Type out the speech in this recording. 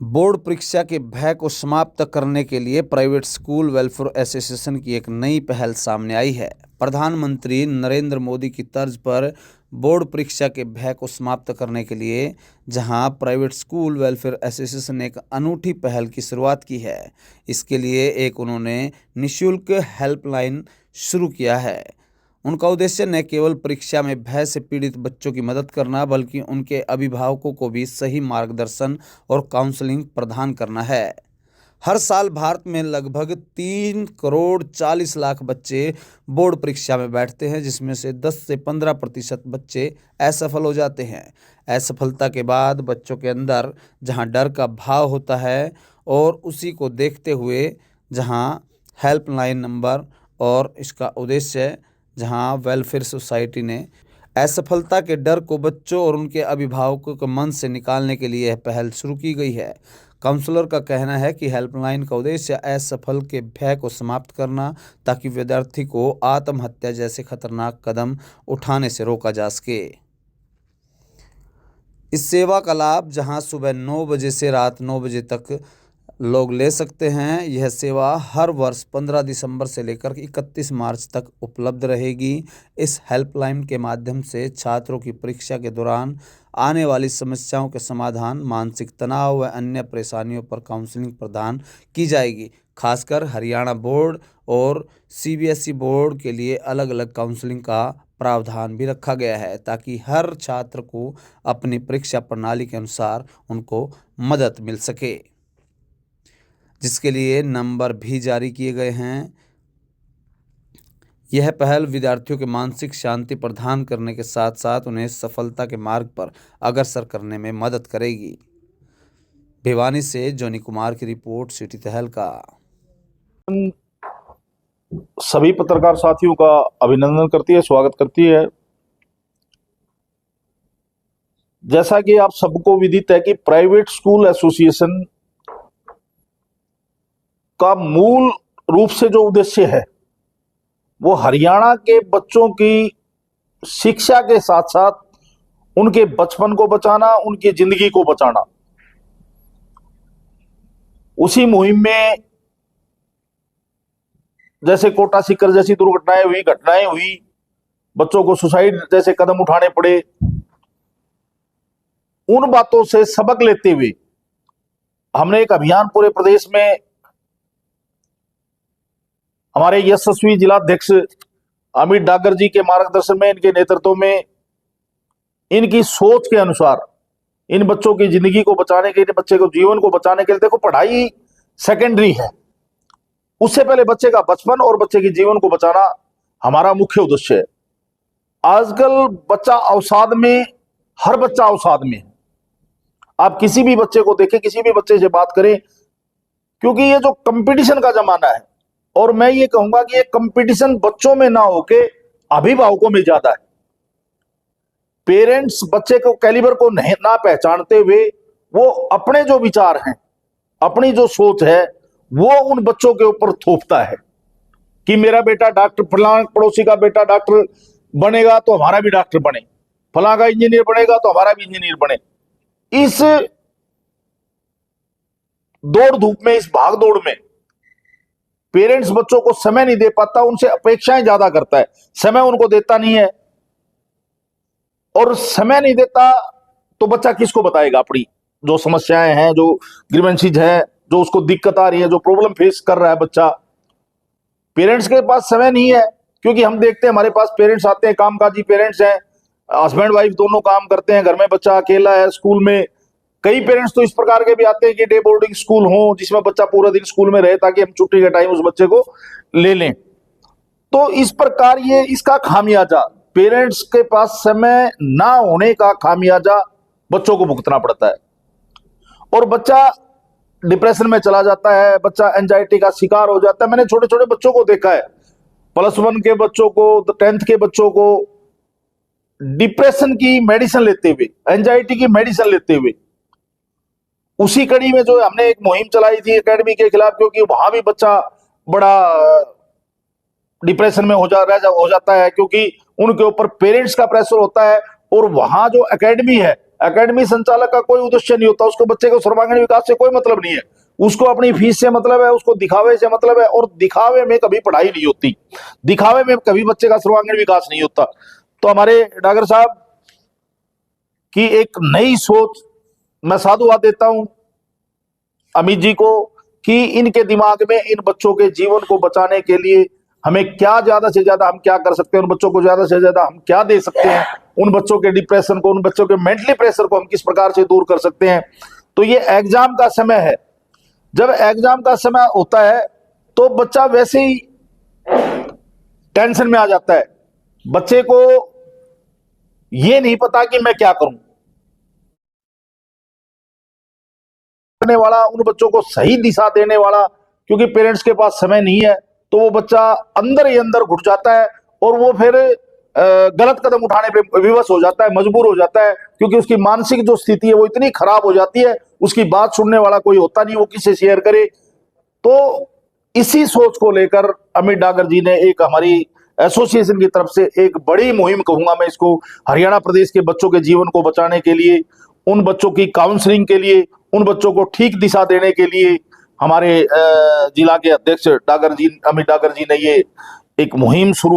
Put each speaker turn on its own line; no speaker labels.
Board परीक्षा के भय को समाप्त करने के लिए प्राइवेट स्कूल वेलफेयर एसोसिएशन की एक नई पहल सामने आई है। प्रधानमंत्री नरेंद्र मोदी की तर्ज पर बोर्ड परीक्षा के भय को समाप्त करने के लिए जहां प्राइवेट स्कूल वेलफेयर एसोसिएशन ने एक अनूठी पहल की शुरुआत की है। इसके लिए उन्होंने निःशुल्क हेल्पलाइन शुरू किया है। उनका उद्देश्य न केवल परीक्षा में भय से पीड़ित बच्चों की मदद करना बल्कि उनके अभिभावकों को भी सही मार्गदर्शन और काउंसलिंग प्रदान करना है। हर साल भारत में लगभग 3,40,00,000 बच्चे बोर्ड परीक्षा में बैठते हैं, जिसमें से 10 से 15% बच्चे असफल हो जाते हैं। असफलता के बाद बच्चों के अंदर जहां डर का भाव होता है और उसी को देखते हुए जहां हेल्पलाइन नंबर और इसका उद्देश्य जहां वेलफेयर सोसाइटी ने असफलता के डर को बच्चों और उनके अभिभावकों के मन से निकालने के लिए यह पहल शुरू की गई है। काउंसलर का कहना है कि हेल्पलाइन का उद्देश्य असफल के भय को समाप्त करना, ताकि विद्यार्थी को आत्महत्या जैसे खतरनाक कदम उठाने से रोका जा सके। इस सेवा का लाभ जहां सुबह 9 बजे से रात 9 बजे तक लोग ले सकते हैं। यह सेवा हर वर्ष 15 दिसंबर से लेकर 31 मार्च तक उपलब्ध रहेगी। इस हेल्पलाइन के माध्यम से छात्रों की परीक्षा के दौरान आने वाली समस्याओं के समाधान, मानसिक तनाव व अन्य परेशानियों पर काउंसलिंग प्रदान की जाएगी। खासकर हरियाणा बोर्ड और सीबीएसई बोर्ड के लिए अलग अलग काउंसलिंग का प्रावधान भी रखा गया है, ताकि हर छात्र को अपनी परीक्षा प्रणाली के अनुसार उनको मदद मिल सके, जिसके लिए नंबर भी जारी किए गए हैं। यह पहल विद्यार्थियों के मानसिक शांति प्रदान करने के साथ साथ उन्हें सफलता के मार्ग पर अग्रसर करने में मदद करेगी। भिवानी से जॉनी कुमार की रिपोर्ट, सिटी तहलका।
सभी पत्रकार साथियों का अभिनंदन करती है, स्वागत करती है। जैसा कि आप सबको विदित है कि प्राइवेट स्कूल एसोसिएशन का मूल रूप से जो उद्देश्य है वो हरियाणा के बच्चों की शिक्षा के साथ साथ उनके बचपन को बचाना, उनकी जिंदगी को बचाना। उसी मुहिम में जैसे कोटा सीकर जैसी घटनाएं हुई, बच्चों को सुसाइड जैसे कदम उठाने पड़े, उन बातों से सबक लेते हुए हमने एक अभियान पूरे प्रदेश में हमारे यशस्वी जिलाध्यक्ष अमित डागर जी के मार्गदर्शन में, इनके नेतृत्व में, इनकी सोच के अनुसार इन बच्चों की जिंदगी को बचाने के लिए, बच्चे को जीवन को बचाने के लिए, देखो पढ़ाई सेकेंडरी है, उससे पहले बच्चे का बचपन और बच्चे के जीवन को बचाना हमारा मुख्य उद्देश्य है। आजकल बच्चा अवसाद में, हर बच्चा अवसाद में है। आप किसी भी बच्चे को देखें, किसी भी बच्चे से बात करें, क्योंकि ये जो कंपटीशन का जमाना है, और मैं ये कहूंगा कि ये कंपटीशन बच्चों में ना होके अभिभावकों में ज्यादा है। पेरेंट्स बच्चे को कैलिबर को नहीं ना पहचानते हुए वो अपने जो विचार हैं, अपनी जो सोच है, वो उन बच्चों के ऊपर थोपता है कि मेरा बेटा डॉक्टर, फलां पड़ोसी का बेटा डॉक्टर बनेगा तो हमारा भी डॉक्टर बने, फलां का इंजीनियर बनेगा तो हमारा भी इंजीनियर बने। इस दौड़ धूप में, इस भाग दौड़ में पेरेंट्स बच्चों को समय नहीं दे पाता, उनसे अपेक्षाएं ज्यादा करता है, समय उनको देता नहीं है। और समय नहीं देता तो बच्चा किसको बताएगा अपनी जो समस्याएं हैं, जो ग्रीवेंसीज है, जो उसको दिक्कत आ रही है, जो प्रॉब्लम फेस कर रहा है बच्चा। पेरेंट्स के पास समय नहीं है, क्योंकि हम देखते हैं हमारे पास पेरेंट्स आते हैं, कामकाजी पेरेंट्स हैं, हस्बैंड वाइफ दोनों काम करते हैं, घर में बच्चा अकेला है, स्कूल में। कई पेरेंट्स तो इस प्रकार के भी आते हैं कि डे बोर्डिंग स्कूल हो, जिसमें बच्चा पूरा दिन स्कूल में रहे, ताकि हम छुट्टी के टाइम उस बच्चे को ले लें। तो इस प्रकार ये इसका खामियाजा, पेरेंट्स के पास समय ना होने का खामियाजा बच्चों को भुगतना पड़ता है, और बच्चा डिप्रेशन में चला जाता है, बच्चा एंजाइटी का शिकार हो जाता है। मैंने छोटे छोटे बच्चों को देखा है, +1 के बच्चों को, 10th के बच्चों को डिप्रेशन की मेडिसिन लेते हुए, एंजाइटी की मेडिसिन लेते हुए। उसी कड़ी में जो हमने एक मुहिम चलाई थी एकेडमी के खिलाफ, क्योंकि वहां भी बच्चा बड़ा डिप्रेशन में हो जाता है, क्योंकि उनके ऊपर पेरेंट्स का प्रेशर होता है। और वहां जो एकेडमी है, एकेडमी संचालक का कोई उद्देश्य नहीं होता, उसको बच्चे को सर्वांगीण विकास से कोई मतलब नहीं है, उसको अपनी फीस से मतलब है, उसको दिखावे से मतलब है, और दिखावे में कभी पढ़ाई नहीं होती, दिखावे में कभी बच्चे का सर्वांगीण विकास नहीं होता। तो हमारे डागर साहब की एक नई सोच, मैं साधुवाद देता हूं अमित जी को कि इनके दिमाग में इन बच्चों के जीवन को बचाने के लिए हमें क्या ज्यादा से ज्यादा हम क्या कर सकते हैं, उन बच्चों को ज्यादा से ज्यादा हम क्या दे सकते हैं, उन बच्चों के डिप्रेशन को, उन बच्चों के मेंटली प्रेशर को हम किस प्रकार से दूर कर सकते हैं। तो ये एग्जाम का समय है, जब एग्जाम का समय होता है तो बच्चा वैसे ही टेंशन में आ जाता है, बच्चे को ये नहीं पता कि मैं क्या करूं, करने वाला, उन बच्चों को सही दिशा देने वाला, क्योंकि पेरेंट्स के पास समय नहीं है, तो वो बच्चा अंदर ही अंदर घुट जाता है और वो फिर गलत कदम उठाने पे विवश हो जाता है, मजबूर हो जाता है, क्योंकि उसकी मानसिक जो स्थिति है वो इतनी खराब हो जाती है, उसकी बात सुनने वाला कोई होता नहीं, वो किससे शेयर करे। तो इसी सोच को लेकर अमित डागर जी ने एक हमारी एसोसिएशन की तरफ से एक बड़ी मुहिम कहूंगा मैं इसको, हरियाणा प्रदेश के बच्चों के जीवन को बचाने के लिए, उन बच्चों की काउंसलिंग के लिए, उन बच्चों को ठीक दिशा देने के लिए हमारे जिला के अध्यक्ष डागर जी, अमित डागर जी ने ये एक मुहिम शुरू